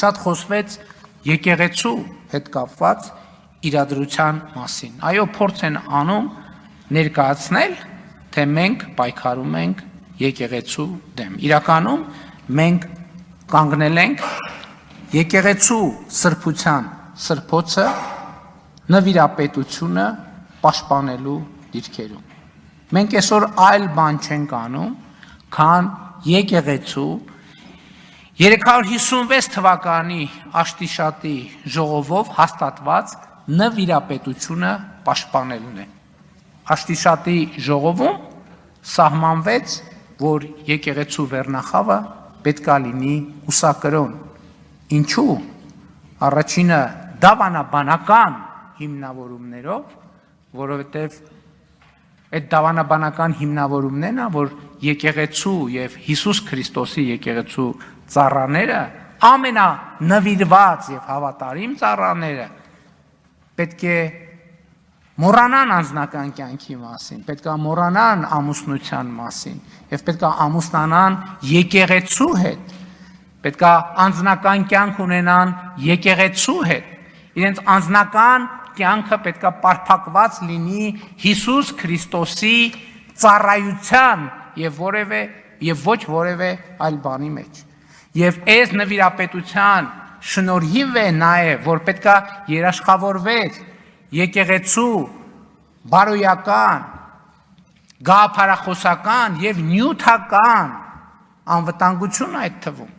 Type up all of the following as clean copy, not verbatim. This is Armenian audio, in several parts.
շատ խոսվեց եկեղեցու հետ կապված իրադրության մասին։ Այո, փորձ են անում ներկայացնել, թե մենք պայքարում ենք եկեղեցու դեմ։ Իրականում մենք կանգնել ենք եկեղեցու սրբության սրբոցը նվիրապետությունը պաշտպանելու դիրքերում։ Մենք այսօր այլ բան չենք անում, քան եկեղեցու 356 թվականի Աշտիշատի ժողովով հաստատված նվիրապետությունը պաշտպանելն է։ Աշտիշատի ժողովում սահմանվեց, որ եկեղեցու վերնախավը պետք է լինի ուսակրոն։ Ինչու՞։ Առաջինը դավանաբանական հիմնավորումներով, որովհետև այդ դավանաբանական հիմնավորումներն է, որ եկեղեցու եւ Հիսուս Քրիստոսի եկեղեցու ծառաները ամենանվիրված եւ հավատարիմ ծառաները պետք է մոռանան անձնական կյանքի մասին, պետք է մոռանան ամուսնության մասին եւ պետք է ամուսնանան եկեղեցու հետ, պետք է անձնական կյանք ունենան եկեղեցու հետ, իրենց անձնական կյանքը պետք է պարփակված լինի Հիսուս Քրիստոսի ծառայության եւ ոչ որևէ այլ բանի մեջ։ Եվ այս նվիրապետության շնորհիվ է նաեւ, որ պետք է երաշխավորվեր եկեղեցու բարոյական, գաղափարախոսական եւ նյութական անվտանգություն այդ թվում,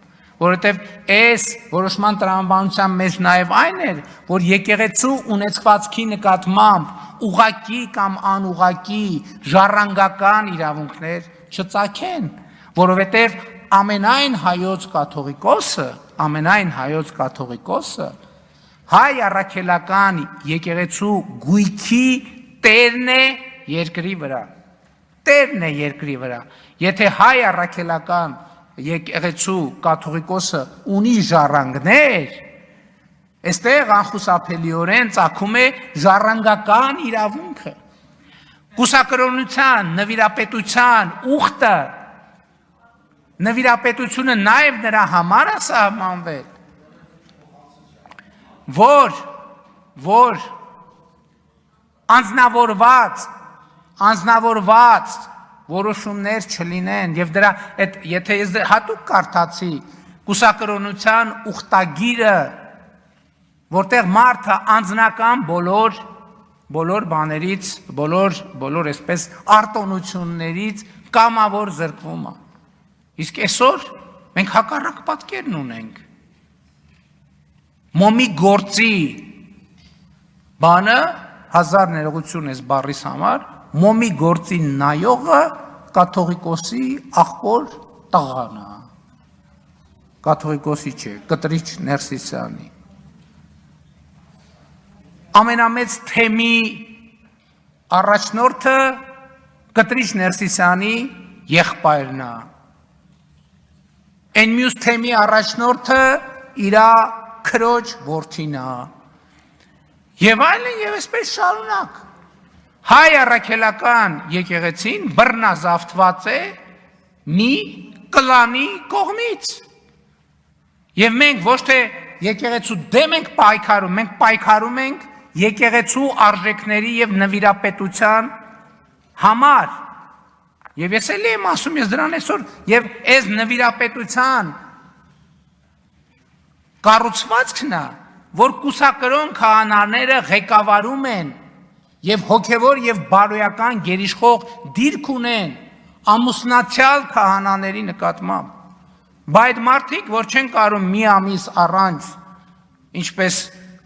որովհետեւ այս որոշման տրամաբանության մեջ նաեւ այն էր, որ եկեղեցու ունեցվածքի նկատմամբ ուղակի կամ անուղակի ժառանգական իրավունքներ չծագեն, որովհետեւ ամենայն հայոց կաթողիկոսը հայ առաքելական եկեղեցու գույքի տերն է երկրի վրա։ Տերն է երկրի վրա։ Եթե հայ առաքելական եկեղեցու կաթողիկոսը ունի ժառանգներ, այստեղ անխուսափելիորեն ծագում է ժառանգական իրավունքը։ Կուսակրոնության, նվիրապետության ուխտը, նվիրապետությունը նաև նրա համար է սահմանվել, որ անձնավորված որոշումներ չլինեն եւ դրա եթե ես հատուկ կարդացի կուսակրոնության ուխտագիրը, որտեղ մարդը անձնական բոլոր բաներից, բոլոր այսպես արտոնություններից կամավոր զրկվում է։ Իսկ այսօր մենք հակառակ պատկերն ունենք։ Մոմի գործի բանը, հազար ներողություն ես բառիս համար, մոմի գործի նայողը կաթողիկոսի աղբոր տղան է։ Կաթողիկոսի չէ, Կտրիչ Ներսիսյանի։ Ամենամեծ թեմի առաջնորդը Կտրիչ Ներսիսյանի եղբայրն է։ Այն մյուս թեմի առաջնորդը իր քրոջ որդին է։ Եվ այլն եւ այսպես շարունակ։ Հայ առաքելական եկեղեցին բռնազավթված է մի կլանի կողմից։ Եվ մենք ոչ թե եկեղեցու դեմ ենք պայքարում, մենք պայքարում ենք եկեղեցու արժեքների եւ նվիրապետության համար։ Եվ ես էլ եմ ասում, ես դրան այսօր, եւ այս նվիրապետության կառուցվածքն է, որ կուսակրոն քահանաները ղեկավարում են եւ հոգեվոր եւ բարոյական գերիշխող դիրք ունեն ամուսնացյալ քահանաների նկատմամբ։ Բայց այդ մարդիկ, որ չեն կարող մի ամիս առանց ինչպես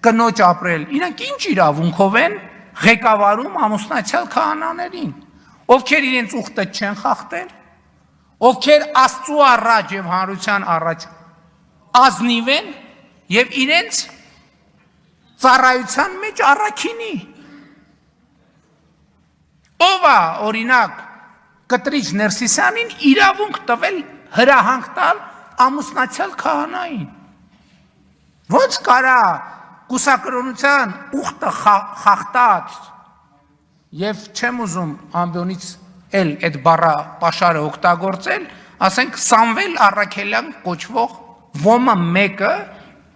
կնոջ ապրել, իրանք ինչ իրավունքով են ղեկավարում ամուսնացյալ քահանաներին, ովքեր իրենց ուխտը չեն խախտել, ովքեր Աստծու առաջ եւ հանրության առաջ ազնիվ են եւ իրենց ծառայության մեջ առաքինի։ Ով է օրինակ Կտրիչ Ներսիսյանին իրավունք տվել հրահանգ տալ ամուսնացյալ քահանային։ Ոնց կարա կուսակրոնության ուխտը խախտած եւ չեմ ուզում ամբյոնից էլ այդ բառը պաշարը օգտագործել, ասենք Սամվել Առաքելյան կոչվող ոմը մեկը,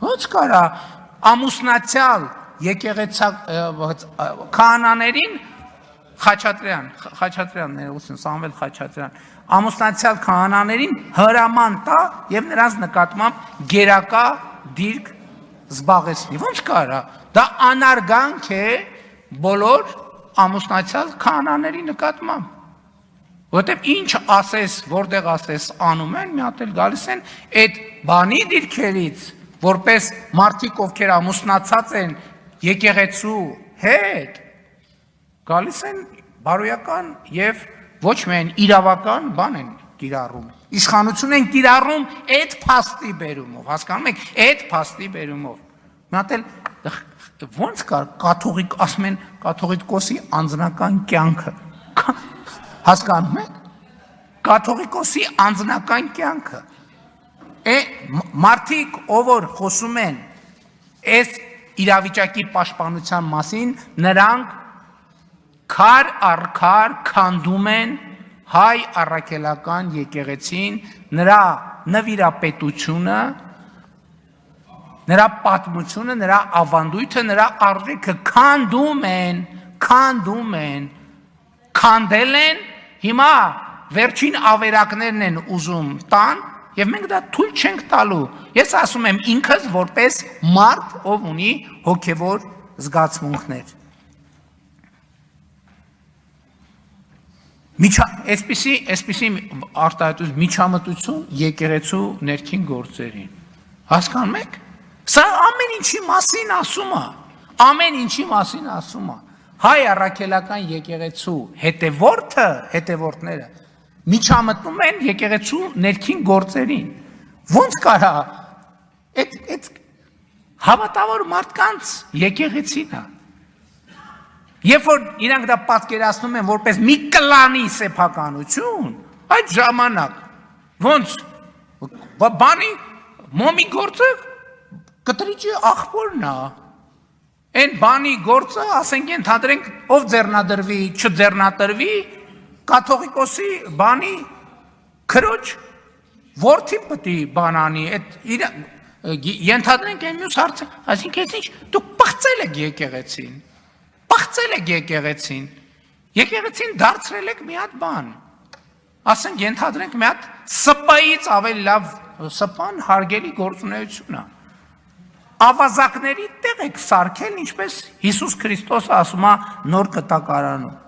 Ոնց կարա ամուսնացյալ եկեղեցա քահանաներին Խաչատրյան ներողություն Սամվել Խաչատրյան ամուսնացյալ քահանաներին հրաման տա եւ նրանց նկատմամբ գերակա դիրք զբաղեցնի ոնց կարա դա անարգանք է բոլոր ամուսնացյալ քահանաների նկատմամբ որտեւ ինչ ասես որտեղ ասես անում են մի հատ էլ գալիս են այդ բանի դիրքերից որպես մարդիկ ովքեր ամուսնացած են եկեղեցու հետ գալիս են բարոյական եւ ոչ միայն իրավական բան են կիրառում իշխանություն են կիրառում այդ փաստի բերումով հասկանում եք այդ փաստի բերումով մի հատ էլ ոնց կար կաթողիկ ասում են կաթողիկոսի անձնական կյանքը հասկանում եք կաթողիկոսի անձնական կյանքը մարդիկ ով որ խոսում են այս իրավիճակի պաշտպանության մասին նրանք քար առ քար քանդում են հայ առաքելական եկեղեցին նրա նվիրապետությունը նրա պատմությունը նրա ավանդույթը նրա արժեքը քանդում են քանդել են հիմա վերջին ավերակներն են ուզում տան եւ մենք դա թույլ չենք տալու ես ասում եմ ինքս որպես մարդ ով ունի հոգեվոր զգացմունքներ Այսպիսի արտահայտություն միջամտություն եկեղեցու ներքին գործերին հասկանում եք սա ամեն ինչի մասին ասում է հայ առաքելական եկեղեցու հետևորդները միջամտնում են եկեղեցու ներքին գործերին ոնց կարա այդ հավատավոր մարդկանց եկեղեցին է Երբ որ իրանք դա պատկերացնում են որպես մի կլանի սեփականություն, այդ ժամանակ ոնց բանի մոմի գործը կտրիճի աղբորն է այն բանի գործը ասենք ընդհանրենք ով ձեռնադրվի չձեռնադրվի կաթողիկոսի բանի քրոջ որդին պետք է բանանի այդ ընդհանրենք այն մյուս հարցը այսինքն ինչ դուք պղծել եք եկեղեցին Պղծել եք եկեղեցին դարձրել եք մի հատ բան, ասենք ենթադրենք մի հատ սպայից ավելի լավ սպան հարգելի գործունեություն է, ավազակների տեղ եք սարքել, ինչպես Հիսուս Քրիստոսը ասում է նոր կտակարանում,